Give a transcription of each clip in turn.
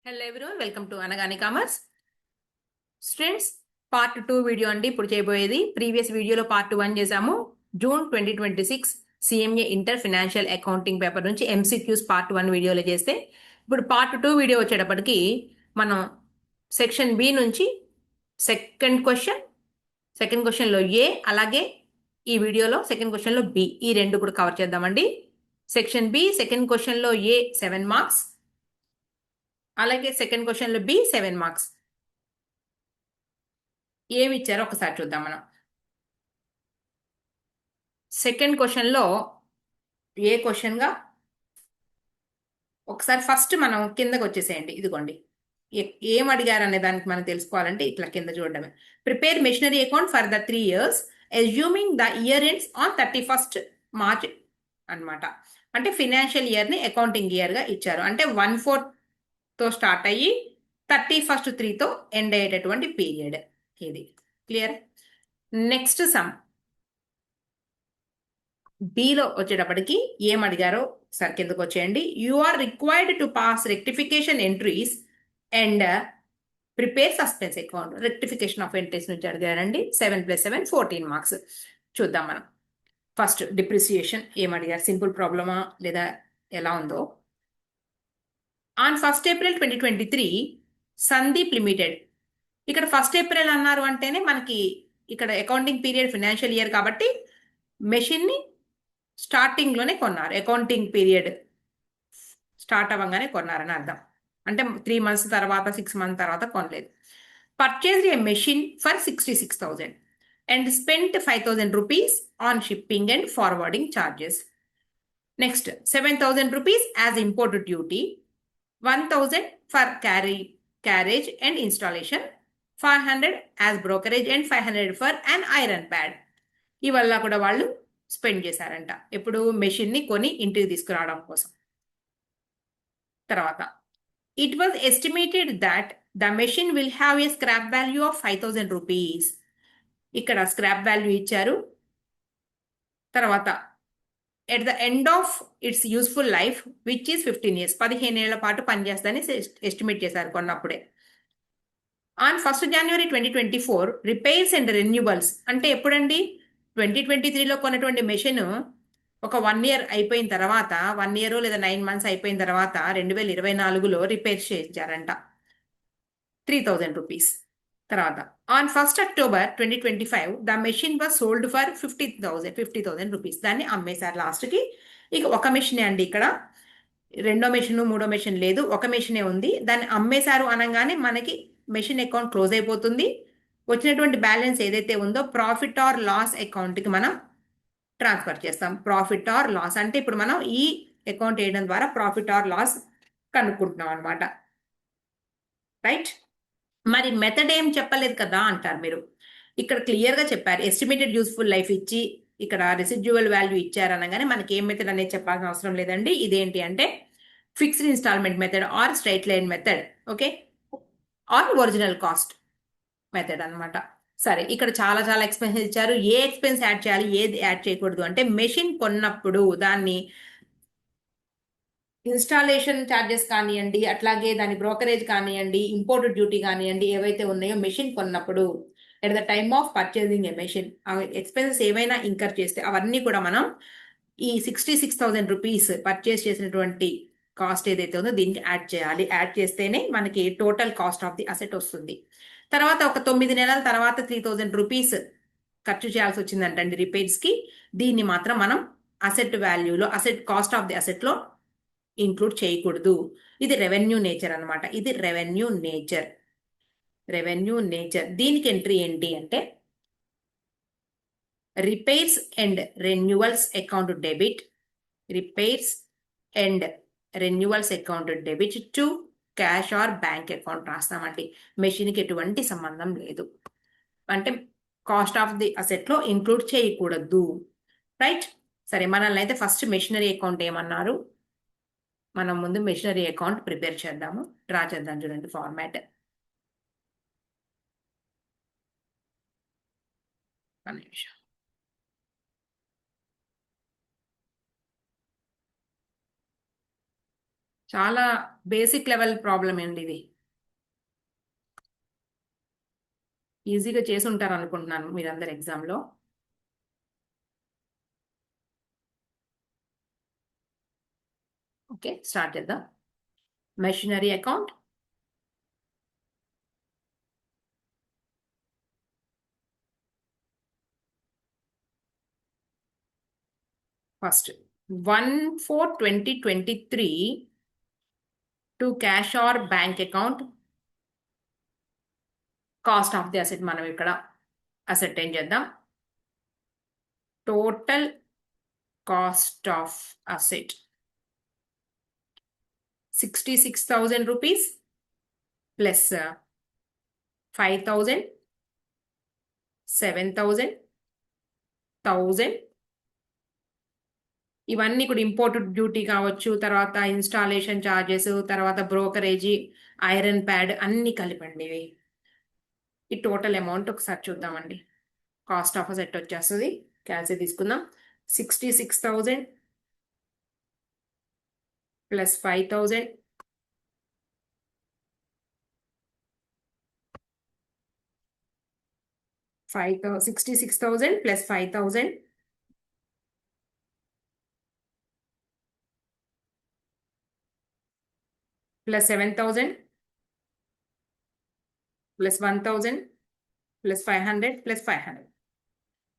Hello everyone, welcome to Anagani commerce. Students, part 2 video అండి ఇప్పుడు చేయబోయేది. ప్రీవియస్ వీడియోలో పార్ట్ 1 చేసాము. June 2026 CMA inter financial accounting paper నుంచి ఎంసీక్యూస్ పార్ట్ 1 వీడియోలో చేస్తే, ఇప్పుడు పార్ట్ 2 వీడియో వచ్చేటప్పటికి మనం సెక్షన్ బి నుంచి సెకండ్ క్వశ్చన్లో ఏ, అలాగే ఈ వీడియోలో సెకండ్ క్వశ్చన్లో బి, ఈ రెండు కూడా కవర్ చేద్దామండి. సెక్షన్ బి సెకండ్ క్వశ్చన్లో ఏ 7 మార్క్స్, అలాగే సెకండ్ క్వశ్చన్లో బి 7 మార్క్స్. ఏమి ఇచ్చారో ఒకసారి చూద్దాం మనం. సెకండ్ క్వశ్చన్లో ఏ క్వశ్చన్గా ఒకసారి ఫస్ట్ మనం కిందకు వచ్చేసేయండి. ఇదిగోండి, ఏం అడిగారు అనే దానికి మనం తెలుసుకోవాలంటే ఇట్లా కింద చూడడమే. Prepare machinery account for the 3 years assuming the year ends on 31st March అన్నమాట. అంటే ఫినాన్షియల్ ఇయర్ని అకౌంటింగ్ ఇయర్గా ఇచ్చారు. అంటే 1/4తో స్టార్ట్ అయ్యి 31st 3తో ఎండ్ అయ్యేటటువంటి పీరియడ్ ఇది. క్లియర్? నెక్స్ట్ సమ్ బిలో వచ్చేటప్పటికి ఏం అడిగారో సార్ కిందకు వచ్చేయండి. You are required to pass rectification entries and prepare suspense account. Rectification of entries నుంచి అడిగారండి. 7 + 7 14 మార్క్స్. చూద్దాం మనం. ఫస్ట్ డిప్రిసియేషన్ ఏం అడిగారు, సింపుల్ ప్రాబ్లమా లేదా ఎలా ఉందో. On 1st April 2023 Sandeep limited. ఇక్కడ 1st April అన్నారు అంటేనే మనకి ఇక్కడ అకౌంటింగ్ పీరియడ్ ఫినాన్షియల్ ఇయర్ కాబట్టి మెషిన్ని స్టార్టింగ్లోనే కొన్నారు. అకౌంటింగ్ పీరియడ్ స్టార్ట్ అవ్వగానే కొన్నారని అర్థం. అంటే 3 months తర్వాత 6 months తర్వాత కొనలేదు. Purchase a machine for 66,000 and spent 5,000 rupees on shipping and forwarding charges. Next 7,000 rupees as import duty, 1,000 for carriage and installation, 500 as brokerage and 500 for an iron pad. ఇవల్ల కూడా వాళ్ళు spend చేశారంట. ఎప్పుడు మెషిన్ని కొని ఇంటికి తీసుకురావడం కోసం. తర్వాత it was estimated that the machine will have a scrap value of 5,000 rupees. ఇక్కడ స్క్రాప్ వాల్యూ ఇచ్చారు. తర్వాత at the end of it's useful life which is 15 years, 15 ఏళ్ల పాటు పనిచేస్తుందని ఎస్టిమేట్ చేశారు కొన్నప్పుడే. On 1st January 2024 repairs and renewals. అంటే ఎప్పుడండి? 2023లో కొన్నటువంటి మెషిన్ ఒక 1 year అయిపోయిన తర్వాత, 1 year లేదా 9 months అయిపోయిన తర్వాత 2024లో రిపేర్ చేయించారంట, 3,000 రూపీస్. తర్వాత on 1st October 2025 the machine was sold for 50,000 rupees. దాన్ని అమ్మేశారు లాస్ట్కి. ఇక ఒక మెషినే అండి, ఇక్కడ రెండో మెషిన్ మూడో మెషిన్ లేదు, ఒక మెషినే ఉంది. దాన్ని అమ్మేశారు అనగానే మనకి మెషిన్ అకౌంట్ క్లోజ్ అయిపోతుంది. వచ్చినటువంటి బ్యాలెన్స్ ఏదైతే ఉందో ప్రాఫిట్ ఆర్ లాస్ అకౌంట్కి మనం ట్రాన్స్ఫర్ చేస్తాం. ప్రాఫిట్ ఆర్ లాస్ అంటే ఇప్పుడు మనం ఈ అకౌంట్ వేయడం ద్వారా ప్రాఫిట్ ఆర్ లాస్ కనుక్కుంటున్నాం అనమాట. రైట్? మరి మెథడ్ ఏం చెప్పలేదు కదా అంటారు మీరు. ఇక్కడ క్లియర్గా చెప్పారు. ఎస్టిమేటెడ్ యూస్ఫుల్ లైఫ్ ఇచ్చి ఇక్కడ రెసిడ్యువల్ వాల్యూ ఇచ్చారనగానే మనకి ఏం మెథడ్ అనేది చెప్పాల్సిన అవసరం లేదండి. ఇదేంటి అంటే fixed instalment method or straight line method, okay, or original cost method అనమాట. సరే, ఇక్కడ చాలా చాలా ఎక్స్పెన్సెస్ ఇచ్చారు. ఏ ఎక్స్పెన్స్ యాడ్ చేయాలి, ఏది యాడ్ చేయకూడదు అంటే మెషిన్ కొన్నప్పుడు దాన్ని ఇన్స్టాలేషన్ ఛార్జెస్ కానివ్వండి, అట్లాగే దాని బ్రోకరేజ్ కానివ్వండి, ఇంపోర్ట్ డ్యూటీ కానివ్వండి, ఏవైతే ఉన్నాయో మెషిన్ కొన్నప్పుడు at the time of purchasing A machine expenses ఏవైనా ఇంకర్ చేస్తే అవన్నీ కూడా మనం ఈ 66,000 రూపీస్ పర్చేస్ చేసినటువంటి కాస్ట్ ఏదైతే ఉందో దీనికి యాడ్ చేయాలి. యాడ్ చేస్తేనే మనకి total cost of the asset వస్తుంది. తర్వాత ఒక 9 నెలల తర్వాత 3,000 రూపీస్ ఖర్చు చేయాల్సి వచ్చిందంటండి రిపేర్స్కి. దీన్ని మాత్రం మనం అసెట్ వాల్యూలో, అసెట్ కాస్ట్ ఆఫ్ ది అసెట్లో ఇంక్లూడ్ చేయకూడదు. ఇది రెవెన్యూ నేచర్ అనమాట. ఇది రెవెన్యూ నేచర్. దీనికి ఎంట్రీ ఏంటి అంటే repairs and renewals account debit, repairs and renewals account debit to cash or bank account రాస్తామండి. మెషిన్కి ఎటువంటి సంబంధం లేదు. అంటే కాస్ట్ ఆఫ్ ది అసెట్లో ఇంక్లూడ్ చేయకూడదు. రైట్? సరే, మనల్ని అయితే ఫస్ట్ మెషినరీ అకౌంట్ ఏమన్నారు, మనం ముందు మెషినరీ అకౌంట్ ప్రిపేర్ చేద్దాము. డ్రా చేద్దాం. చూడండి ఫార్మాట్. ఒక నిమిషం. చాలా బేసిక్ లెవెల్ ప్రాబ్లం అండి ఇది. ఈజీగా చేసి ఉంటారు అనుకుంటున్నాను మీరందరు ఎగ్జామ్లో. ఓకే, స్టార్ట్ చేద్దాం. Machinery account. First 1/4/2023 to cash or bank account. Cost of the asset మనం ఇక్కడ అసెట్ ఏం చేద్దాం. Total cost of asset 66,000 rupees plus 5,000, 7,000, 1,000. ఇవన్నీ కూడా ఇంపోర్ట్ డ్యూటీ కావచ్చు, తర్వాత ఇన్స్టాలేషన్ ఛార్జెస్, తర్వాత బ్రోకరేజీ, ఐరన్ ప్యాడ్ అన్ని కలిపండి ఇవి. ఈ టోటల్ అమౌంట్ ఒకసారి చూద్దామండి. కాస్ట్ ఆఫ్ అసెట్ వచ్చేస్తుంది. క్యాల్సి తీసుకుందాం. 66,000 plus 5,000 66,000 plus 5,000 plus 7,000 plus 1,000 plus 500 plus 500.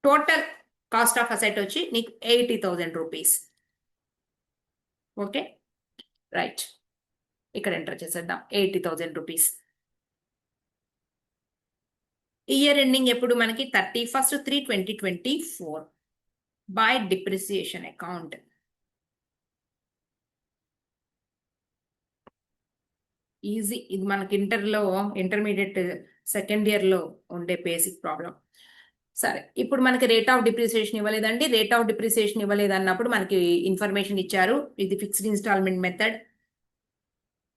Total cost of asset వచ్చి నీకు 80,000 రూపీస్. Okay, right. ఇక్కడ ఎంటర్ చేసేద్దాం 80,000 రూపీస్. ఇయర్ ఎండింగ్ ఎప్పుడు మనకి 31/3/2024 బై డిప్రిసియేషన్ అకౌంట్. ఈజీ. ఇది మనకి ఇంటర్మీడియట్ సెకండ్ ఇయర్లో ఉండే బేసిక్ ప్రాబ్లం. సరే, ఇప్పుడు మనకి రేట్ ఆఫ్ డిప్రిసియేషన్ ఇవ్వలేదండి. రేట్ ఆఫ్ డిప్రిసియేషన్ ఇవ్వలేదు అన్నప్పుడు మనకి ఇన్ఫర్మేషన్ ఇచ్చారు. ఇది fixed instalment method.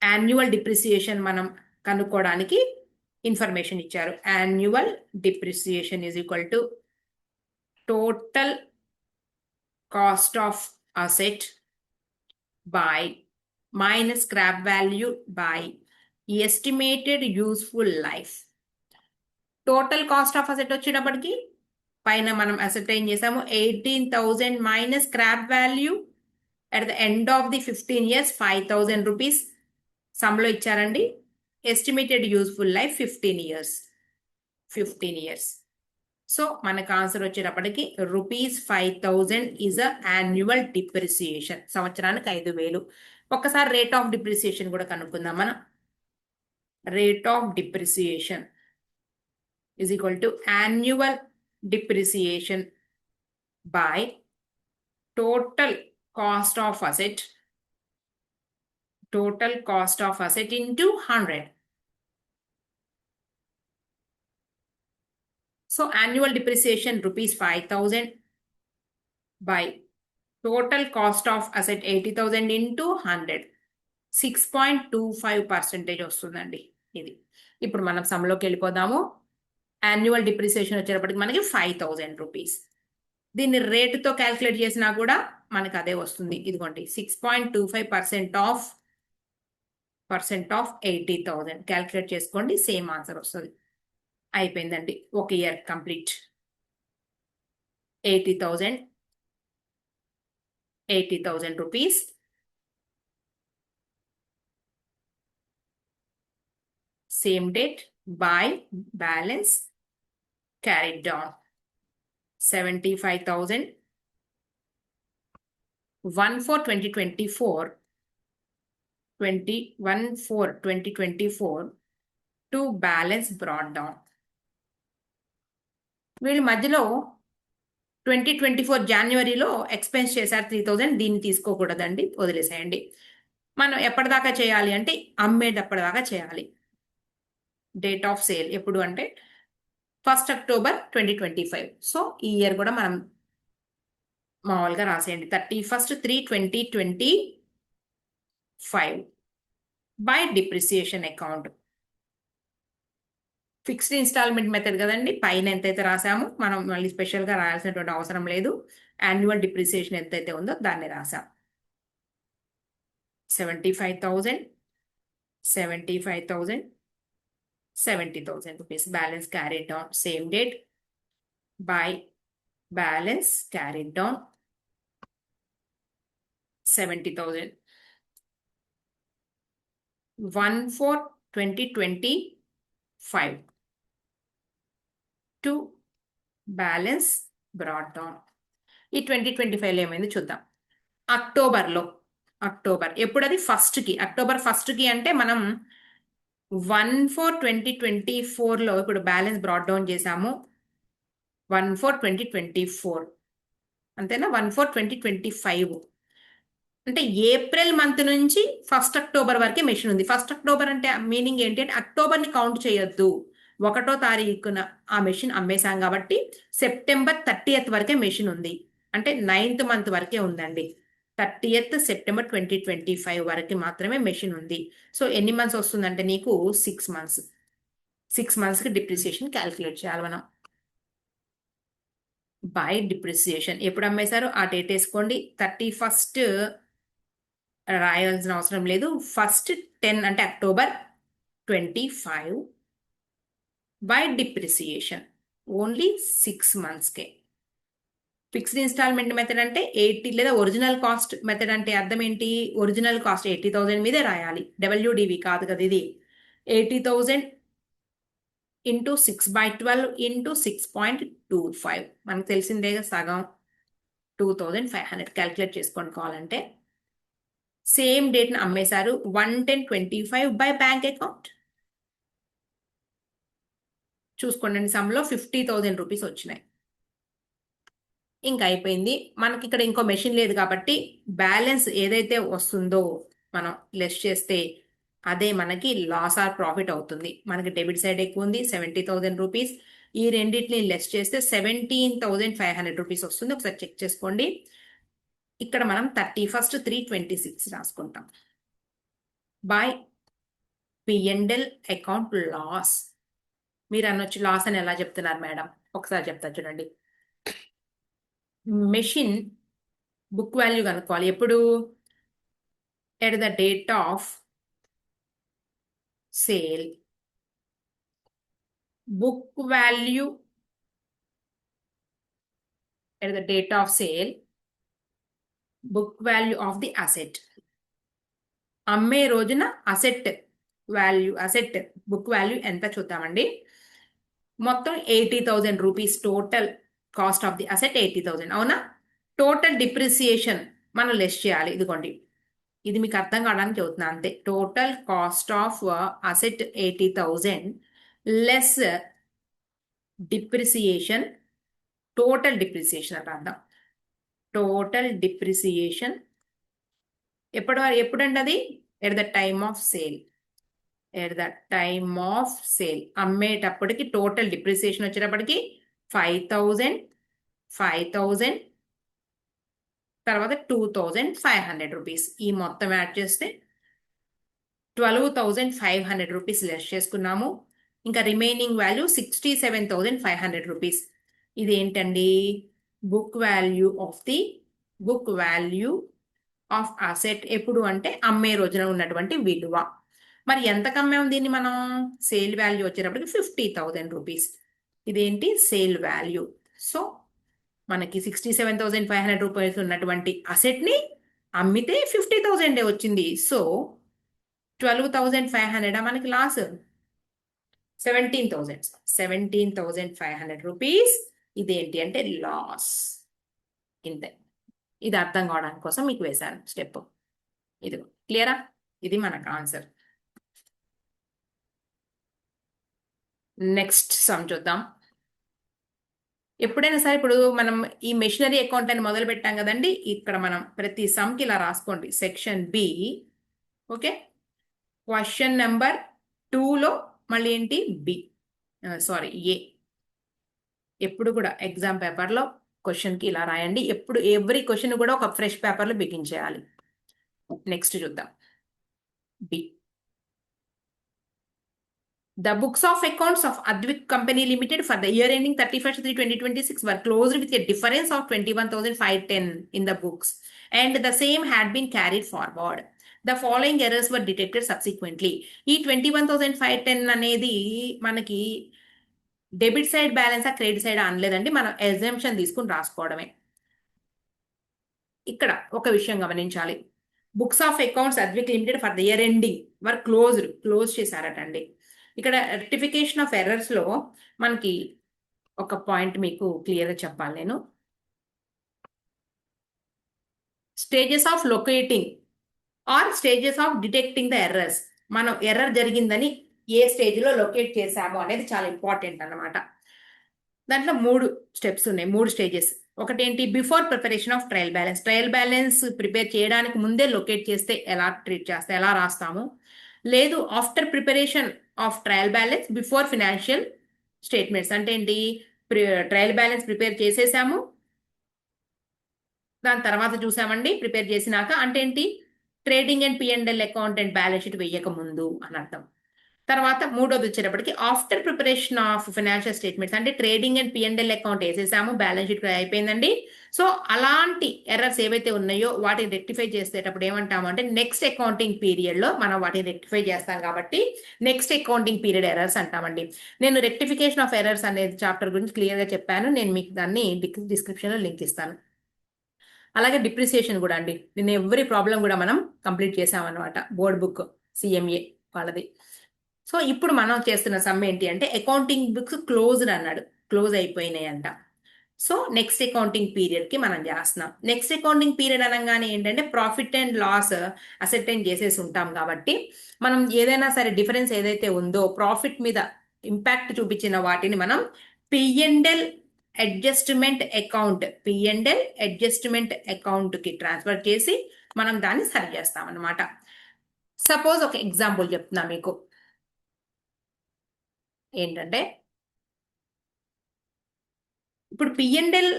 Annual depreciation మనం కనుక్కోవడానికి ఇన్ఫర్మేషన్ ఇచ్చారు. Annual depreciation is equal to total cost of asset by minus scrap value by estimated useful life. Total cost of asset వచ్చేటప్పటికి పైన మనం అసెట్ ఏం చేసాము, 18,000 minus scrap value at the end of the 15 years 5,000 rupees సమ్లో ఇచ్చారండి. Estimated useful life 15 years. So మనకు answer వచ్చేటప్పటికి ₹5,000 is a annual depreciation. సంవత్సరానికి 5,000. ఒక్కసారి రేట్ ఆఫ్ డిప్రిసియేషన్ కూడా కనుక్కుందాం మనం. Rate of depreciation is equal to annual depreciation by total cost of asset into 100. So annual depreciation ₹5,000 by total cost of asset 80,000 into 100, 6.25% వస్తుందండి ఇది. ఇప్పుడు మనం సమ్లోకి వెళ్ళిపోదాము. యాన్యువల్ డిప్రిసియేషన్ వచ్చేటప్పటికి మనకి 5,000 రూపీస్. దీన్ని రేటుతో క్యాల్కులేట్ చేసినా కూడా మనకి అదే వస్తుంది. ఇదిగోండి 6.25% ఆఫ్ 80,000 క్యాల్కులేట్ చేసుకోండి, సేమ్ ఆన్సర్ వస్తుంది. అయిపోయిందండి, ఒక year complete. 80,000 rupees same date by balance carried down 75,000 1/4/2024 to balance brought down. వీళ్ళు మధ్యలో 2024 జనవరిలో ఎక్స్పెన్స్ చేశారు 3,000. దీన్ని తీసుకోకూడదండి, వదిలేసేయండి. మనం ఎప్పటిదాకా చేయాలి అంటే అమ్మేటప్పటిదాకా చేయాలి. డేట్ ఆఫ్ సేల్ ఎప్పుడు అంటే 1 October 2025. సో ఈ ఇయర్ కూడా మనం మామూలుగా రాసేయండి 31/3/2025 by depreciation account. Fixed instalment method కదండి, పైన ఎంతైతే రాసామో మనం మళ్ళీ స్పెషల్గా రాయాల్సినటువంటి అవసరం లేదు. యాన్యువల్ డిప్రిసియేషన్ ఎంతైతే ఉందో దాన్ని రాసాం. 75,000, 75,000, 70,000 rupees. Balance carried down. Same date. By balance carried down 70,000. 1/4/2025 to balance brought down. ఈ 2025లో ఏమైంది చూద్దాం. అక్టోబర్ ఎప్పుడు అది ఫస్ట్కి, అక్టోబర్ ఫస్ట్కి అంటే మనం 1/4/2024లో ఇప్పుడు బ్యాలెన్స్ బ్రాట్ డౌన్ చేసాము. 1/4/2024 అంతేనా? 1/4/2025 అంటే ఏప్రిల్ మంత్ నుంచి 1 అక్టోబర్ వరకే మెషిన్ ఉంది. 1 అక్టోబర్ అంటే మీనింగ్ ఏంటి అంటే అక్టోబర్ని కౌంట్ చేయొద్దు. 1వ తారీఖున ఆ మెషిన్ అమ్మేశాం కాబట్టి సెప్టెంబర్ 30th వరకే మెషిన్ ఉంది. అంటే 9th మంత్ వరకే ఉందండి. 30th సెప్టెంబర్ 2025 వరకు మాత్రమే మెషిన్ ఉంది. సో ఎన్ని మంత్స్ వస్తుందంటే నీకు 6 మంత్స్. 6 మంత్స్కి డిప్రిసియేషన్ క్యాల్కులేట్ చేయాలి మనం. బై డిప్రిసియేషన్ ఎప్పుడు అమ్మేశారు ఆ డేట్ వేసుకోండి. 31st రాయాల్సిన అవసరం లేదు. ఫస్ట్ 10 అంటే అక్టోబర్ 25 బై డిప్రిసియేషన్ ఓన్లీ 6 మంత్స్కే. ఫిక్స్డ్ ఇన్స్టాల్మెంట్ మెథడ్ అంటే 80 లేదా ఒరిజినల్ కాస్ట్ మెథడ్ అంటే అర్థం ఏంటి? ఒరిజినల్ కాస్ట్ 80,000 మీదే రాయాలి. WDV కాదు కదా ఇది. 80,000 ఇంటూ 6/12 ఇంటూ 6.25 మనకు తెలిసిందే సగం 2,500 క్యాల్కులేట్ చేసుకోండి కావాలంటే. సేమ్ డేట్ని అమ్మేశారు. 1/10/25 బై బ్యాంక్ అకౌంట్. చూసుకోండి సమ్లో 50,000 రూపీస్ వచ్చినాయి. ఇంకా అయిపోయింది. మనకి ఇక్కడ ఇంకో మెషిన్ లేదు కాబట్టి బ్యాలెన్స్ ఏదైతే వస్తుందో మనం లెస్ చేస్తే అదే మనకి లాస్ ఆర్ ప్రాఫిట్ అవుతుంది. మనకి డెబిట్ సైడ్ ఎక్కువ ఉంది 70,000 రూపీస్. ఈ రెండింటిని లెస్ చేస్తే 17,500 రూపీస్ వస్తుంది. ఒకసారి చెక్ చేసుకోండి. ఇక్కడ మనం 31st 3/26 రాసుకుంటాం. By P&L account loss. మీరు అనొచ్చు లాస్ అని ఎలా చెప్తున్నారు మేడం? ఒకసారి చెప్తా చూడండి. మెషిన్ బుక్ వాల్యూ కనుక్కోవాలి. ఎప్పుడు? At the date of sale. Book value at the date of sale, book value of the asset. అమ్మే రోజున asset value, asset book value ఎంత చూద్దామండి. మొత్తం 80,000 rupees total cost of the asset 80,000 అవునా? Total depreciation మనం less చేయాలి. ఇదిగోండి ఇది మీకు అర్థం కావడానికి చెబుతున్నా అంతే. Total cost of asset 80,000 less depreciation. Total depreciation అంటే అర్థం. టోటల్ డిప్రిసియేషన్ ఎప్పుడండి అది? At the time of sale. At the time of sale అమ్మేటప్పటికి టోటల్ డిప్రిసియేషన్ వచ్చేటప్పటికి 5,000 తర్వాత 2,500 రూపీస్. ఈ మొత్తం యాడ్ చేస్తే 12,500 రూపీస్ లెస్ చేసుకున్నాము. ఇంకా రిమైనింగ్ వాల్యూ 67,500 రూపీస్. ఇదేంటండి? Book value of asset. ఎప్పుడు అంటే అమ్మే రోజున ఉన్నటువంటి విలువ. మరి ఎంత అమ్మాము దీన్ని మనం? సేల్ వాల్యూ వచ్చేటప్పటికి 50,000 రూపీస్. ఇదేంటి? Sale value. సో మనకి 67,500 రూపీస్ ఉన్నటువంటి అసెట్ని అమ్మితే 50,000 వచ్చింది. సో 12,500 మనకి లాస్. 17,500 రూపీస్. ఇదేంటి అంటే లాస్. ఇంతే. ఇది అర్థం కావడానికి కోసం మీకు వేశాను స్టెప్. ఇది క్లియరా? ఇది మనకు ఆన్సర్. నెక్స్ట్ సమ్ చూద్దాం. ఎప్పుడైనా సరే ఇప్పుడు మనం ఈ మెషినరీ అకౌంట్ అని మొదలు పెట్టాం కదండి. ఇక్కడ మనం ప్రతి సమ్కి ఇలా రాసుకోండి. Section B. Okay. Question number 2లో మళ్ళీ ఏంటి? B, sorry A. ఎప్పుడు కూడా ఎగ్జామ్ పేపర్లో క్వశ్చన్కి ఇలా రాయండి. ఎప్పుడు ఎవ్రీ క్వశ్చన్ కూడా ఒక ఫ్రెష్ పేపర్లో బిగించేయాలి. నెక్స్ట్ చూద్దాం. B. The books of accounts of Advik Company Limited for the year ending 31st 3/2026 were closed with a difference of 21,510 in the books, and the same had been carried forward. The following errors were detected subsequently. ఈ 21,510 అనేది మనకి debit side balance ఆ credit side అనలేదండి, మనం exemption తీసుకుని రాసుకోవడమే. ఇక్కడ ఒక విషయం గమనించాలి, books of accounts Advik limited for the year ending were close చేశారటండి. ఇక్కడ రెక్టిఫికేషన్ ఆఫ్ ఎర్రర్స్ లో మనకి ఒక పాయింట్ మీకు క్లియర్గా చెప్పాలి నేను. Stages of locating or stages of detecting the errors. మనం ఎర్రర్ జరిగిందని ఏ స్టేజ్లో లొకేట్ చేశాము అనేది చాలా ఇంపార్టెంట్ అన్నమాట. దాంట్లో 3 స్టెప్స్ ఉన్నాయి, 3 స్టేజెస్. ఒకటేంటి, before preparation of trial balance. Trial balance prepare చేయడానికి ముందే లొకేట్ చేస్తే ఎలా ట్రీట్ చేస్తే ఎలా రాస్తాము. లేదు, after preparation of trial balance before financial statements. అంటే ఏంటి, ట్రయల్ బ్యాలెన్స్ ప్రిపేర్ చేసేసాము, దాని తర్వాత చూసామండి ప్రిపేర్ చేసినాక. అంటే ఏంటి, trading and P&L account and balance sheet వేయక ముందు అని అర్థం. తర్వాత మూడోది వచ్చేటప్పటికి after preparation of financial statements. అంటే ట్రేడింగ్ అండ్ P&L అకౌంట్ వేసేసాము, బ్యాలెన్స్ షీట్ అయిపోయిందండి. సో అలాంటి ఎర్రర్స్ ఏవైతే ఉన్నాయో వాటిని రెక్టిఫై చేసేటప్పుడు ఏమంటాము అంటే నెక్స్ట్ అకౌంటింగ్ పీరియడ్ లో మనం వాటిని రెక్టిఫై చేస్తాం కాబట్టి నెక్స్ట్ అకౌంటింగ్ పీరియడ్ ఎర్రర్స్ అంటామండి. నేను రెక్టిఫికేషన్ ఆఫ్ ఎర్రర్స్ అనేది చాప్టర్ గురించి క్లియర్ గా చెప్పాను, నేను మీకు దాన్ని డిస్క్రిప్షన్ లో లింక్ ఇస్తాను. అలాగే డిప్రిసియేషన్ కూడా అండి, నేను ఎవ్రీ ప్రాబ్లం కూడా మనం కంప్లీట్ చేసామన్నమాట, బోర్డ్ బుక్ CMA వాళ్ళది. సో ఇప్పుడు మనం చేస్తున్న సమ్ ఏంటి అంటే అకౌంటింగ్ బుక్స్ క్లోజ్డ్ అన్నాడు, క్లోజ్ అయిపోయినాయి అంట. సో నెక్స్ట్ అకౌంటింగ్ పీరియడ్ కి మనం చేస్తున్నాం. నెక్స్ట్ అకౌంటింగ్ పీరియడ్ అనగానే ఏంటంటే ప్రాఫిట్ అండ్ లాస్ అసెర్టైన్ చేసేసి ఉంటాం కాబట్టి మనం ఏదైనా సరే డిఫరెన్స్ ఏదైతే ఉందో ప్రాఫిట్ మీద ఇంపాక్ట్ చూపించిన వాటిని మనం P&L అడ్జస్ట్మెంట్ అకౌంట్ కి ట్రాన్స్ఫర్ చేసి మనం దాన్ని సరి చేస్తాం అన్నమాట. సపోజ్ ఒక ఎగ్జాంపుల్ చెప్తున్నా మీకు, ఏంటంటే ఇప్పుడు P&L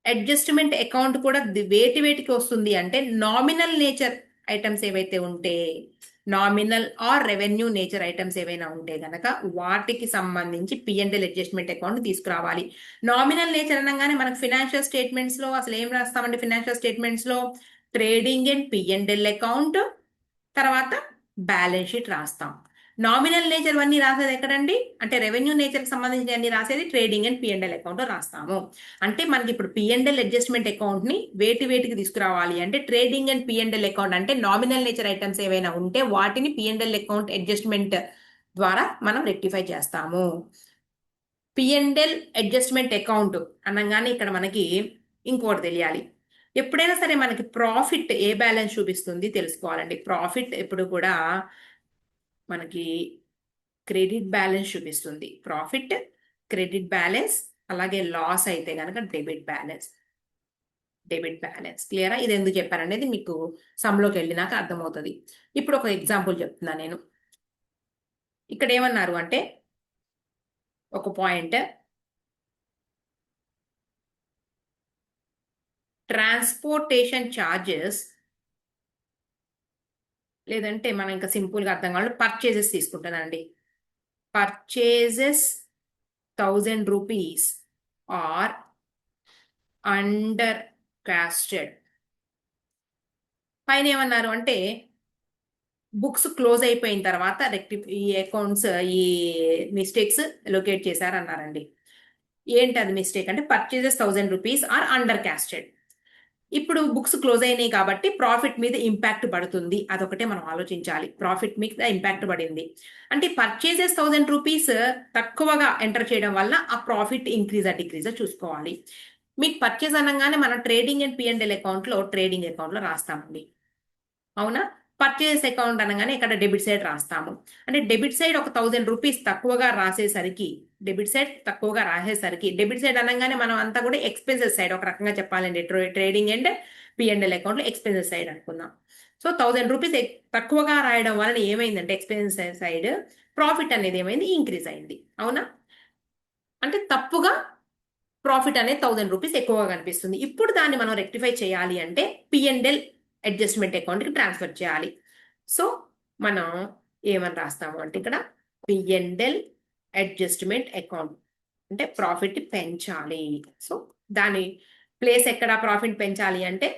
అడ్జస్ట్మెంట్ అకౌంట్ కూడా వేటికి వస్తుంది అంటే నామినల్ నేచర్ ఐటమ్స్ ఏవైతే ఉంటే, nominal or revenue nature items ఏవైనా ఉంటే గనక వాటికి సంబంధించి P&L అడ్జస్ట్మెంట్ అకౌంట్ తీసుకురావాలి. నామినల్ నేచర్ అనగానే మనకు ఫినాన్షియల్ స్టేట్మెంట్స్ లో అసలు ఏం రాస్తామండి, ఫినాన్షియల్ స్టేట్మెంట్స్ లో ట్రేడింగ్ అండ్ P&L అకౌంట్, తర్వాత బ్యాలెన్స్ షీట్ రాస్తాం. నామినల్ నేచర్ అన్ని రాసేది ఎక్కడండి అంటే రెవెన్యూ నేచర్ కి సంబంధించి అన్ని రాసేది ట్రేడింగ్ అండ్ P&L అకౌంట్ రాస్తాము. అంటే మనకి ఇప్పుడు P&L అడ్జస్ట్మెంట్ అకౌంట్ ని వేటికి తీసుకురావాలి అంటే ట్రేడింగ్ అండ్ P&L అకౌంట్, అంటే నామినల్ నేచర్ ఐటమ్స్ ఏవైనా ఉంటే వాటిని P&L అకౌంట్ అడ్జస్ట్మెంట్ ద్వారా మనం రెక్టిఫై చేస్తాము. P&L అడ్జస్ట్మెంట్ అకౌంట్ అనగానే ఇక్కడ మనకి ఇంకోటి తెలియాలి, ఎప్పుడైనా సరే మనకి ప్రాఫిట్ ఏ బ్యాలెన్స్ చూపిస్తుంది తెలుసుకోవాలండి. ప్రాఫిట్ ఎప్పుడు కూడా మనకి క్రెడిట్ బ్యాలెన్స్ చూపిస్తుంది, ప్రాఫిట్ క్రెడిట్ బ్యాలెన్స్. అలాగే లాస్ అయితే కనుక డెబిట్ బ్యాలెన్స్. క్లియరా? ఇది ఎందుకు చెప్పారనేది మీకు సమ్లోకి వెళ్ళినాక అర్థమవుతుంది. ఇప్పుడు ఒక ఎగ్జాంపుల్ చెప్తున్నా నేను. ఇక్కడ ఏమన్నారు అంటే ఒక పాయింట్, ట్రాన్స్పోర్టేషన్ ఛార్జెస్, లేదంటే మనం ఇంకా సింపుల్గా అర్థం కావాలి పర్చేజెస్ తీసుకుంటానండి. Purchases 1,000 rupees or under casted. పైన ఏమన్నారు అంటే బుక్స్ క్లోజ్ అయిపోయిన తర్వాత ఈ అకౌంట్స్ ఈ మిస్టేక్స్ లొకేట్ చేశారన్నారండి. ఏంటి అది మిస్టేక్ అంటే purchases 1,000 rupees or under casted. ఇప్పుడు బుక్స్ క్లోజ్ అయినాయి కాబట్టి ప్రాఫిట్ మీద ఇంపాక్ట్ పడుతుంది, అదొకటే మనం ఆలోచించాలి. ప్రాఫిట్ మీద ఇంపాక్ట్ పడింది అంటే పర్చేజెస్ 1,000 రూపీస్ తక్కువగా ఎంటర్ చేయడం వల్ల ఆ ప్రాఫిట్ ఇంక్రీజా డిక్రీజా చూసుకోవాలి. మీకు పర్చేజ్ అనగానే మనం ట్రేడింగ్ అండ్ P&L అకౌంట్లో రాస్తామండి, అవునా? పర్చేస్ అకౌంట్ అనగానే ఇక్కడ డెబిట్ సైడ్ రాస్తాము. అంటే డెబిట్ సైడ్ ఒక 1,000 రూపీస్ తక్కువగా రాసేసరికి డెబిట్ సైడ్ అనగానే మనం అంతా కూడా ఎక్స్పెన్సెస్ సైడ్ ఒక రకంగా చెప్పాలండి. ట్రేడింగ్ అండ్ P&L అకౌంట్లో ఎక్స్పెన్సెస్ సైడ్ అనుకుందాం. సో 1,000 రూపీస్ తక్కువగా రాయడం వలన ఏమైందంటే ఎక్స్పెన్సెస్ సైడ్ ప్రాఫిట్ అనేది ఏమైంది, ఇంక్రీజ్ అయింది, అవునా? అంటే తప్పుగా ప్రాఫిట్ అనేది 1,000 రూపీస్ ఎక్కువగా కనిపిస్తుంది. ఇప్పుడు దాన్ని మనం రెక్టిఫై చేయాలి అంటే P&L అడ్జస్ట్మెంట్ అకౌంట్కి ట్రాన్స్ఫర్ చేయాలి. సో మనం ఏమని రాస్తాము అంటే ఇక్కడ P&L అడ్జస్ట్మెంట్ అకౌంట్ అంటే ప్రాఫిట్ పెంచాలి. సో దాని ప్లేస్ ఎక్కడ ప్రాఫిట్ పెంచాలి అంటే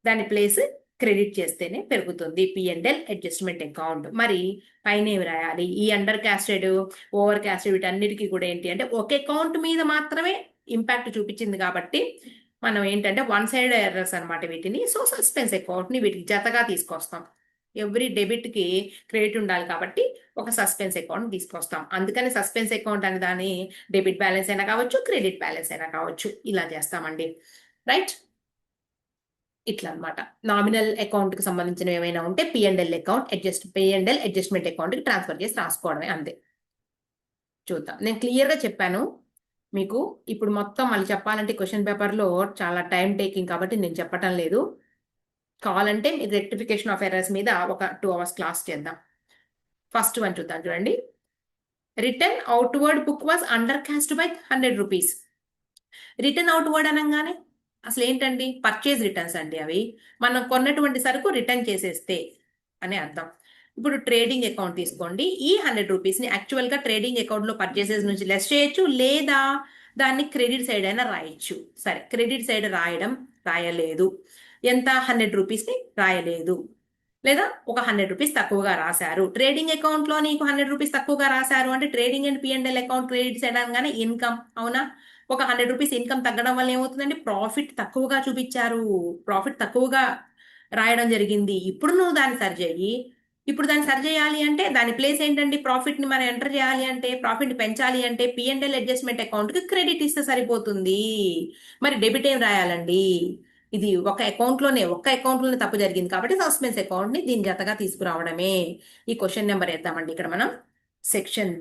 దాని ప్లేస్ క్రెడిట్ చేస్తేనే పెరుగుతుంది P&L అడ్జస్ట్మెంట్ అకౌంట్. మరి పైన ఏమి రాయాలి? ఈ అండర్ క్యాస్టెడ్, ఓవర్ క్యాస్టెడ్ వీటన్నిటికీ కూడా ఏంటి అంటే ఒక అకౌంట్ మీద మాత్రమే ఇంపాక్ట్ చూపించింది కాబట్టి మనం ఏంటంటే వన్ సైడ్ ఎర్రర్స్ అనమాట వీటిని. సో సస్పెన్స్ అకౌంట్ని వీటికి జతగా తీసుకొస్తాం. ఎవ్రీ డెబిట్కి క్రెడిట్ ఉండాలి కాబట్టి ఒక సస్పెన్స్ అకౌంట్ తీసుకొస్తాం. అందుకని సస్పెన్స్ అకౌంట్ అనే దాన్ని డెబిట్ బ్యాలెన్స్ అయినా కావచ్చు, క్రెడిట్ బ్యాలెన్స్ అయినా కావచ్చు, ఇలా చేస్తామండి. రైట్, ఇట్లా అనమాట. నామినల్ అకౌంట్ కి సంబంధించిన ఏమైనా ఉంటే P&L account P&L adjustment account కి ట్రాన్స్ఫర్ చేసి రాసుకోవడమే, అంతే. చూద్దాం, నేను క్లియర్ గా చెప్పాను మీకు. ఇప్పుడు మొత్తం మళ్ళీ చెప్పాలంటే క్వశ్చన్ పేపర్ లో చాలా టైం టేకింగ్ కాబట్టి నేను చెప్పటం లేదు. కావాలంటే మీరు రెక్టిఫికేషన్ ఆఫ్ ఎర్రర్స్ మీద ఒక 2 hours క్లాస్ చేద్దాం. ఫస్ట్ వన్ చూద్దాం, చూడండి. Return outward book was under cost by 100 rupees. Return outward అనగానే అసలు ఏంటండి? పర్చేజ్ రిటర్న్స్ అండి అవి. మనం కొన్నటువంటి సరుకు రిటర్న్ చేసేస్తే అని అర్థం. ఇప్పుడు ట్రేడింగ్ అకౌంట్ తీసుకోండి. ఈ 100 రూపీస్ని యాక్చువల్గా ట్రేడింగ్ అకౌంట్లో పర్చేసెస్ నుంచి లెస్ చేయొచ్చు, లేదా దాన్ని క్రెడిట్ సైడ్ అయినా రాయొచ్చు. సరే, క్రెడిట్ సైడ్ రాయలేదు. ఎంత? 100 రూపీస్ని రాయలేదు, లేదా ఒక 100 రూపీస్ తక్కువగా రాశారు. ట్రేడింగ్ అకౌంట్లో నీకు 100 రూపీస్ తక్కువగా రాశారు అంటే trading and P&L account credit side అనగానే ఇన్కమ్, అవునా? ఒక 100 రూపీస్ ఇన్కమ్ తగ్గడం వల్ల ఏమవుతుందండి? ప్రాఫిట్ తక్కువగా చూపించారు, ప్రాఫిట్ తక్కువగా రాయడం జరిగింది. ఇప్పుడు నువ్వు దాన్ని సరిచేయి. ఇప్పుడు దాన్ని సరిచేయాలి అంటే దాని ప్లేస్ ఏంటండి? ప్రాఫిట్ ని మనం ఎంటర్ చేయాలి అంటే, ప్రాఫిట్ ని పెంచాలి అంటే P&L అడ్జస్ట్మెంట్ అకౌంట్ కి క్రెడిట్ ఇస్తే సరిపోతుంది. మరి డెబిట్ ఏం రాయాలండి? ఇది ఒక అకౌంట్ లోనే తప్పు జరిగింది కాబట్టి సస్పెన్స్ అకౌంట్ ని దీని జతగా తీసుకురావడమే. ఈ క్వశ్చన్ నెంబర్ వేద్దామండి ఇక్కడ మనం. సెక్షన్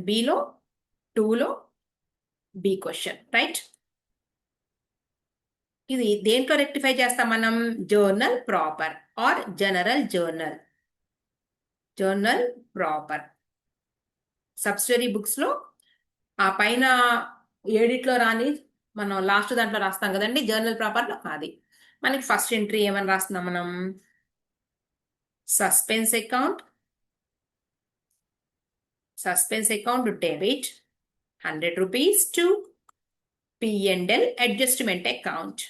బిలో 2లో బి క్వశ్చన్, రైట్. ఇది దేంట్లో రెక్టిఫై చేస్తాం మనం? Journal proper or general journal proper. Subsidiary books లో ఆ పైన ఎడిట్లో రాని మనం లాస్ట్ దాంట్లో రాస్తాం కదండి, జర్నల్ ప్రాపర్లో. అది మనకి ఫస్ట్ ఎంట్రీ ఏమని రాస్తున్నాం మనం? Suspense account debit 100 rupees to P&L adjustment account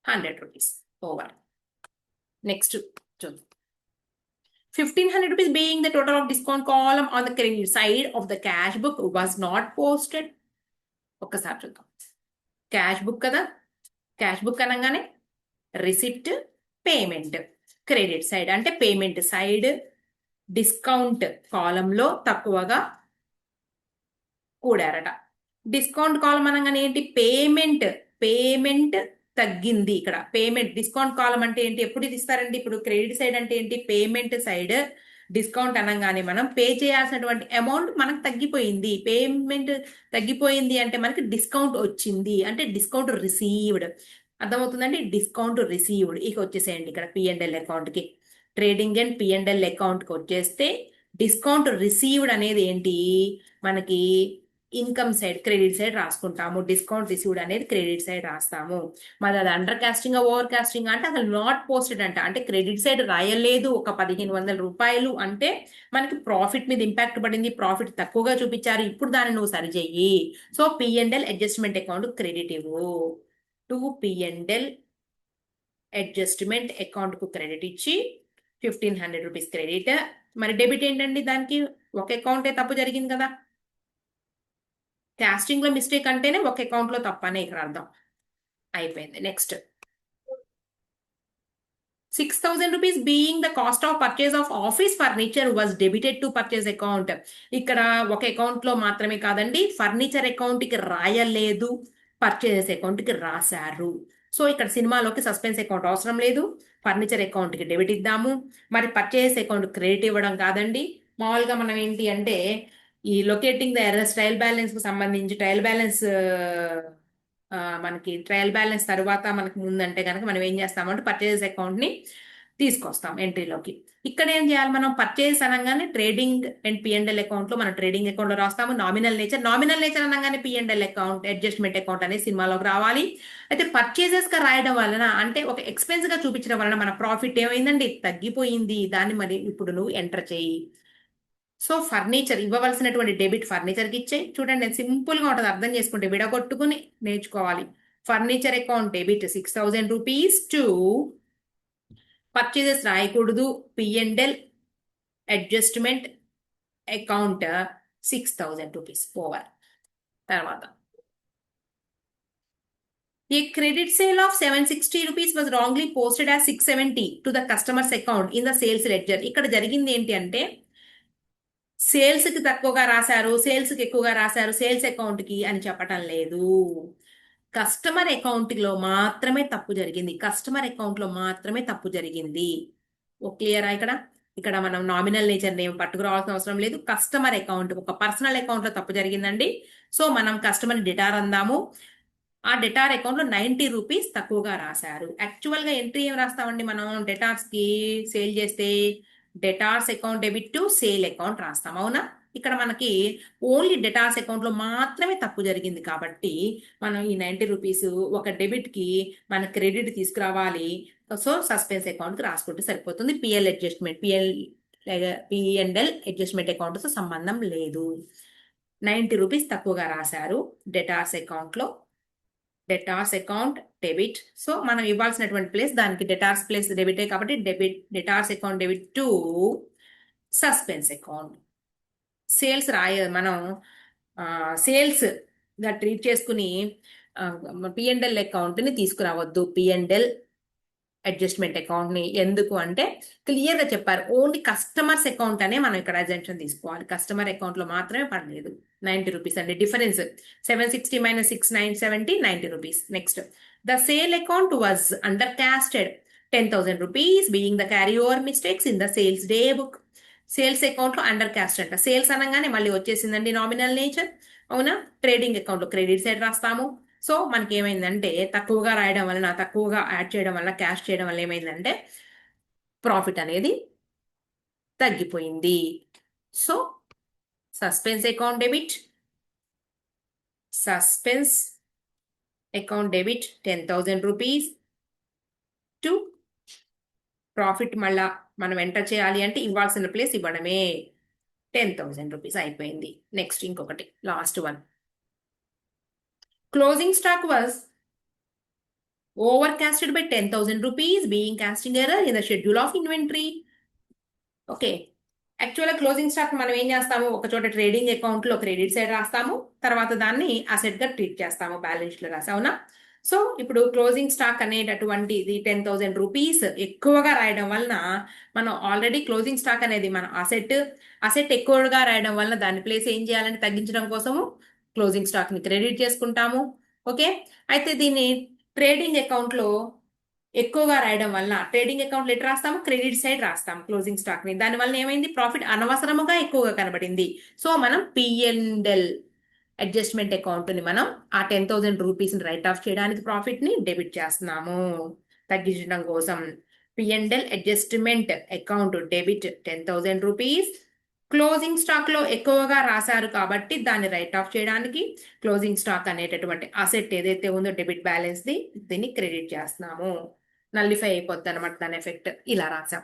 100 rupees over. Next చూద్దాం. 1,500 rupees being the total of discount column on the credit side of the cash book was not posted. ఒక్కసారి చూద్దాం. Cash book కదా, cash book అనగానే receipt, payment. Credit side అంటే payment side discount కాలంలో తక్కువగా కూడారట. Discount కాలం అనగానే ఏంటి? పేమెంట్ తగ్గింది. ఇక్కడ పేమెంట్ డిస్కౌంట్ కాలం అంటే ఏంటి? ఎప్పుడు ఇది ఇస్తారండి? ఇప్పుడు క్రెడిట్ సైడ్ అంటే ఏంటి? పేమెంట్ సైడ్ డిస్కౌంట్ అనగానే మనం పే చేయాల్సినటువంటి అమౌంట్ మనకు తగ్గిపోయింది. పేమెంట్ తగ్గిపోయింది అంటే మనకి డిస్కౌంట్ వచ్చింది అంటే డిస్కౌంట్ రిసీవ్డ్. అర్థమవుతుందండి? Discount received. ఇక వచ్చేసేయండి ఇక్కడ P&L అకౌంట్కి. ట్రేడింగ్ అండ్ P&L అకౌంట్కి వచ్చేస్తే డిస్కౌంట్ రిసీవ్డ్ అనేది ఏంటి? మనకి ఇన్కమ్ సైడ్ క్రెడిట్ సైడ్ రాసుకుంటాము. డిస్కౌంట్ రిసీవ్డ్ అనేది క్రెడిట్ సైడ్ రాస్తాము. మరి అది అండర్ కాస్టింగ్ ఓవర్ కాస్టింగ్ అంటే అసలు నాట్ పోస్టెడ్ అంటే క్రెడిట్ సైడ్ రాయలేదు. ఒక 1,500 రూపాయలు అంటే మనకి ప్రాఫిట్ మీద ఇంపాక్ట్ పడింది, ప్రాఫిట్ తక్కువగా చూపించారు. ఇప్పుడు దాన్ని నువ్వు సరిచేయి. So P&L adjustment account credit ఇవ్వు. టు P&L అడ్జస్ట్మెంట్ అకౌంట్ కు క్రెడిట్ ఇచ్చి 1,500 రూపీస్ క్రెడిట్. మరి డెబిట్ ఏంటండి? దానికి ఒక అకౌంటే తప్పు జరిగింది కదా, కాస్టింగ్ లో మిస్టేక్ అంటేనే ఒక అకౌంట్ లో తప్పనే ఇక్కడ అర్థం. అయిపోయింది. Next 6,000 rupees being the cost of purchase of office furniture was debited to purchase account. ఇక్కడ ఒక అకౌంట్ లో మాత్రమే కాదండి, ఫర్నిచర్ అకౌంట్ కి రాయలేదు, పర్చేస్ అకౌంట్ కి రాశారు. సో ఇక్కడ సినిమాలోకి సస్పెన్స్ అకౌంట్ అవసరం లేదు, ఫర్నిచర్ అకౌంట్ కి డెబిట్ ఇద్దాము. మరి పర్చేస్ అకౌంట్ క్రెడిట్ ఇవ్వడం కాదండి. మామూలుగా మనం ఏంటి అంటే ఈ locating the errors trial balance కు సంబంధించి మనకి ట్రయల్ బ్యాలెన్స్ తర్వాత మనకి ముందంటే కనుక మనం ఏం చేస్తామంటే పర్చేస్ అకౌంట్ ని తీసుకొస్తాం ఎంట్రీలోకి. ఇక్కడ ఏం చేయాలి మనం? పర్చేస్ అనగానే ట్రేడింగ్ అండ్ P&L అకౌంట్ లో మనం ట్రేడింగ్ అకౌంట్ లో రాస్తాము. నామినల్ నేచర్ అనగానే P&L అకౌంట్ అడ్జస్ట్మెంట్ అకౌంట్ అనేది సినిమాలోకి రావాలి. అయితే పర్చేసెస్ గా రాయడం వలన అంటే ఒక ఎక్స్పెన్స్ గా చూపించడం వలన మన ప్రాఫిట్ ఏమైందండి? తగ్గిపోయింది. దాన్ని మరి ఇప్పుడు నువ్వు ఎంటర్ చేయి. సో ఫర్నిచర్ ఇవ్వవలసినటువంటి డెబిట్ ఫర్నిచర్కి ఇచ్చే. చూడండి సింపుల్ గా ఉంటుంది, అర్థం చేసుకుంటే విడగొట్టుకుని నేర్చుకోవాలి. Furniture account debit 6,000 rupees to purchases రాయకూడదు, P&L adjustment account 6,000 rupees over. తర్వాత a credit sale of 760 rupees was wrongly posted as 670 to the customer's account in the sales ledger. ఇక్కడ జరిగింది ఏంటి అంటే సేల్స్ కి తక్కువగా రాశారు, సేల్స్ కి ఎక్కువగా రాశారు సేల్స్ అకౌంట్ కి అని చెప్పటం లేదు. కస్టమర్ అకౌంట్ లో మాత్రమే తప్పు జరిగింది, కస్టమర్ అకౌంట్ లో మాత్రమే తప్పు జరిగింది. ఓ క్లియరా? ఇక్కడ మనం నామినల్ నేచర్ నేమ్ పట్టుకురావాల్సిన అవసరం లేదు. కస్టమర్ అకౌంట్, ఒక పర్సనల్ అకౌంట్ లో తప్పు జరిగిందండి. సో మనం కస్టమర్ డెటార్ అందాము. ఆ డెటార్ అకౌంట్ లో 90 రూపీస్ తక్కువగా రాశారు. యాక్చువల్ గా ఎంట్రీ ఏం రాస్తామండి మనం డెటార్స్ కి? సేల్ చేస్తే debtors account debit to sale account రాస్తాం, అవునా? ఇక్కడ మనకి ఓన్లీ డెటార్స్ అకౌంట్ లో మాత్రమే తప్పు జరిగింది కాబట్టి మనం ఈ 90 రూపీస్ ఒక డెబిట్ కి మన క్రెడిట్ తీసుకురావాలి. సో సస్పెన్స్ అకౌంట్ కి రాసుకుంటే సరిపోతుంది. PL adjustment, P&L adjustment account తో సంబంధం లేదు. 90 రూపీస్ తక్కువగా రాశారు డెటార్స్ అకౌంట్ లో. డెటార్స్ అకౌంట్ డెబిట్, సో మనం ఇవ్వాల్సినటువంటి ప్లేస్ దానికి డెటార్స్ ప్లేస్ డెబిటే కాబట్టి debtors account debit to suspense account. Sales మనం సేల్స్ గా ట్రీట్ చేసుకుని P&L అకౌంట్ ని తీసుకురావద్దు, P&L అడ్జస్ట్మెంట్ అకౌంట్ ని. ఎందుకు అంటే క్లియర్ గా చెప్పారు, ఓన్లీ కస్టమర్స్ అకౌంట్ అనే మనం ఇక్కడ అజెంప్షన్ తీసుకోవాలి. కస్టమర్ అకౌంట్ లో మాత్రమే పడలేదు. 90 రూపీస్ అండి difference. 760 minus 6,970 90 rupees. Next, the sale account was under casted 10,000 rupees being the carry over mistakes in the sales day book. Sales account లో అండర్ క్యాస్ట్ అంట, సేల్స్ అనగానే మళ్ళీ వచ్చేసిందండి నామినల్ నేచర్, అవునా? ట్రేడింగ్ అకౌంట్ లో credit side రాస్తాము. So మనకి ఏమైందంటే తక్కువగా రాయడం వలన, తక్కువగా యాడ్ చేయడం వల్ల, క్యాష్ చేయడం వల్ల ఏమైందంటే ప్రాఫిట్ అనేది తగ్గిపోయింది. So suspense account debit, suspense account debit 10,000 rupees to profit మళ్ళా మనం ఎంటర్ చేయాలి అంటే ఇవ్వాల్సిన ప్లేస్ ఇవ్వడమే. 10,000 రూపీస్ అయిపోయింది. నెక్స్ట్ ఇంకొకటి last one. Closing stock was overcasted by 10,000 rupees being casting error in the schedule of inventory. Okay, యాక్చువల్గా closing stock మనం ఏం చేస్తాము, ఒక చోట ట్రేడింగ్ అకౌంట్ లో క్రెడిట్ సైడ్ రాస్తాము, తర్వాత దాన్ని అసెట్ గా ట్రీట్ చేస్తాము, బ్యాలెన్స్ లో రాసి, అవునా? సో ఇప్పుడు క్లోజింగ్ స్టాక్ అనేటటువంటి 10,000 రూపీస్ ఎక్కువగా రాయడం వలన మనం ఆల్రెడీ క్లోజింగ్ స్టాక్ అనేది మన అసెట్ ఎక్కువగా రాయడం వలన దాని ప్లేస్ ఏం చేయాలని తగ్గించడం కోసము క్లోజింగ్ స్టాక్ ని క్రెడిట్ చేసుకుంటాము. ఓకే, అయితే దీన్ని ట్రేడింగ్ అకౌంట్ లో ఎక్కువగా రాయడం వల్ల ట్రేడింగ్ అకౌంట్ ఎటు రాస్తాము, క్రెడిట్ సైడ్ రాస్తాం క్లోజింగ్ స్టాక్ ని. దాని వల్ల ఏమైంది, ప్రాఫిట్ అనవసరముగా ఎక్కువగా కనబడింది. సో మనం P&L అడ్జస్ట్మెంట్ అకౌంట్ ని మనం ఆ 10,000 రూపీస్ ని రైట్ ఆఫ్ చేయడానికి ప్రాఫిట్ ని డెబిట్ చేస్తున్నాము తగ్గించడం కోసం. P&L adjustment account debit 10,000 rupees. Closing stock లో ఎక్కువగా రాశారు కాబట్టి దాన్ని రైట్ ఆఫ్ చేయడానికి క్లోజింగ్ స్టాక్ అనేటటువంటి అసెట్ ఏదైతే ఉందో డెబిట్ బ్యాలెన్స్ దీన్ని క్రెడిట్ చేస్తున్నాము. నల్లిఫై అయిపోద్ది అనమాట దాని ఎఫెక్ట్. ఇలా రాసాం.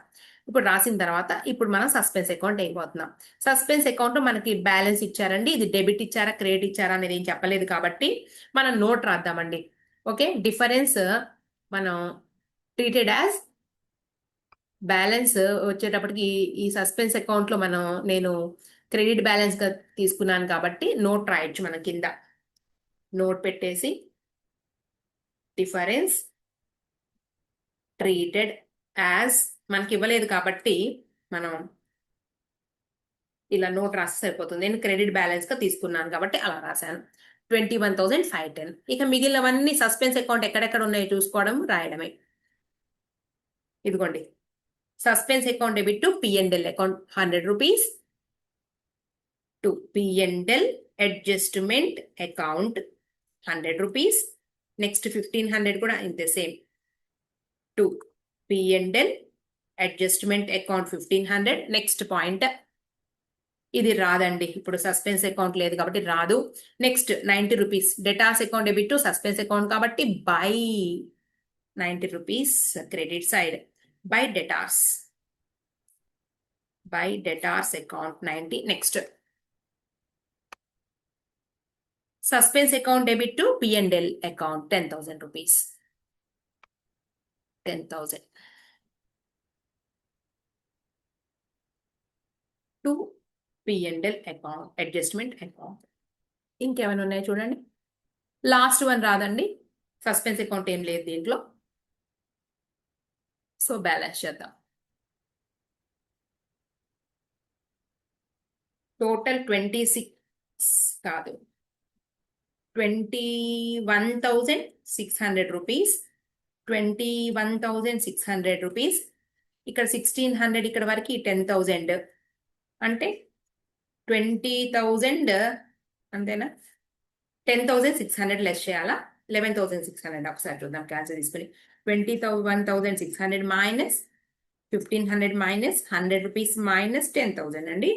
ఇప్పుడు రాసిన తర్వాత ఇప్పుడు మనం సస్పెన్స్ అకౌంట్ అయిపోతున్నాం. సస్పెన్స్ అకౌంట్ మనకి బ్యాలెన్స్ ఇచ్చారండి, ఇది డెబిట్ ఇచ్చారా క్రెడిట్ ఇచ్చారా అనేది ఏం చెప్పలేదు కాబట్టి మనం నోట్ రాద్దామండి. ఓకే, డిఫరెన్స్ మనం ట్రీటెడ్ యాజ్ బ్యాలెన్స్ వచ్చేటప్పటికి ఈ సస్పెన్స్ అకౌంట్ లో నేను క్రెడిట్ బ్యాలెన్స్ గా తీసుకున్నాను కాబట్టి నోట్ రాయొచ్చు మనం కింద. నోట్ పెట్టేసి డిఫరెన్స్ ట్రీటెడ్ యాజ్, మనకి ఇవ్వలేదు కాబట్టి మనం ఇలా నోట్ రాస్తే సరిపోతుంది. నేను క్రెడిట్ బ్యాలెన్స్ గా తీసుకున్నాను కాబట్టి అలా రాశాను. 21,510. ఇక మిగిలినవన్నీ సస్పెన్స్ అకౌంట్ ఎక్కడెక్కడ ఉన్నాయో చూసుకోవడం, రాయడమే. ఇదిగోండి, suspense account debit to P&L account 100 rupees to P&L adjustment account 100 rupees. Next 1,500 కూడా ఇంతే same to P&L adjustment account 1,500. Next point, ఇది రాదండి ఇప్పుడు సస్పెన్స్ అకౌంట్ లేదు కాబట్టి రాదు. Next 90 rupees debtors account debit to suspense account కాబట్టి by 90 rupees credit side by debtors account 90. Next suspense account debit to P&L account 10,000 rupees. 10,000 to P&L account, adjustment account. ఇంకేమైనా ఉన్నాయో చూడండి. లాస్ట్ వన్ రాదండి, suspense account ఏం లేదు దీంట్లో. So balance చేద్దాం. Total 26 కాదు, 21,600 రూపీస్. 21,600 రూపీస్. ఇక్కడ 1,600 ఇక్కడ వరకు 10,000 అంటే 20,000 అంతేనా? 10,600 లెస్ చేయాలా? 11,600. ఒకసారి చూద్దాం క్యాన్సిల్ తీసుకుని. 21,600 మైనస్ 1,500 మైనస్ 100 రూపీస్ మైనస్ 10,000 అండి.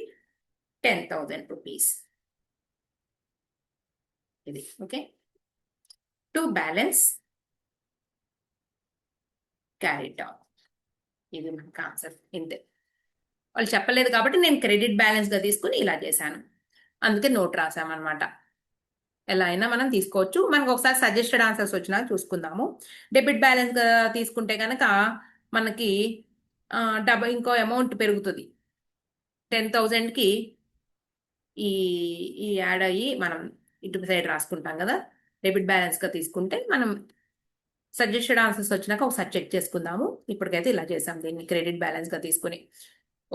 10,000 రూపీస్ ఇది. Okay, to balance carry down. ఇది మనకు ఆన్సర్. ఇంతే, వాళ్ళు చెప్పలేదు కాబట్టి నేను క్రెడిట్ బ్యాలెన్స్గా తీసుకుని ఇలా చేశాను. అందుకే నోట్ రాసామన్నమాట. ఎలా అయినా మనం తీసుకోవచ్చు. మనకు ఒకసారి సజెస్టెడ్ ఆన్సర్స్ వచ్చినా చూసుకుందాము. డెబిట్ బ్యాలెన్స్గా తీసుకుంటే కనుక మనకి ఇంకో అమౌంట్ పెరుగుతుంది. 10,000కి ఈ ఈ యాడ్ అయ్యి మనం ఇటు సైడ్ రాసుకుంటాం కదా. డెబిట్ బ్యాలెన్స్గా తీసుకుంటే మనం సజెస్టెడ్ ఆన్సర్స్ వచ్చినాక ఒకసారి చెక్ చేసుకుందాము. ఇప్పటికైతే ఇలా చేసాం దీన్ని క్రెడిట్ బ్యాలెన్స్గా తీసుకుని.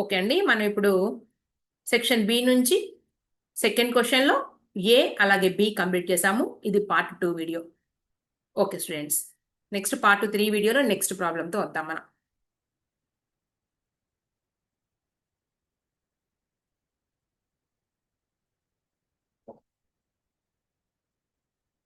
ఓకే అండి, మనం ఇప్పుడు సెక్షన్ బి నుంచి సెకండ్ క్వశ్చన్లో ఏ అలాగే బి కంప్లీట్ చేసాము. ఇది part 2 video. Okay students, next part 3 వీడియోలో నెక్స్ట్ ప్రాబ్లంతో వద్దాం మనం.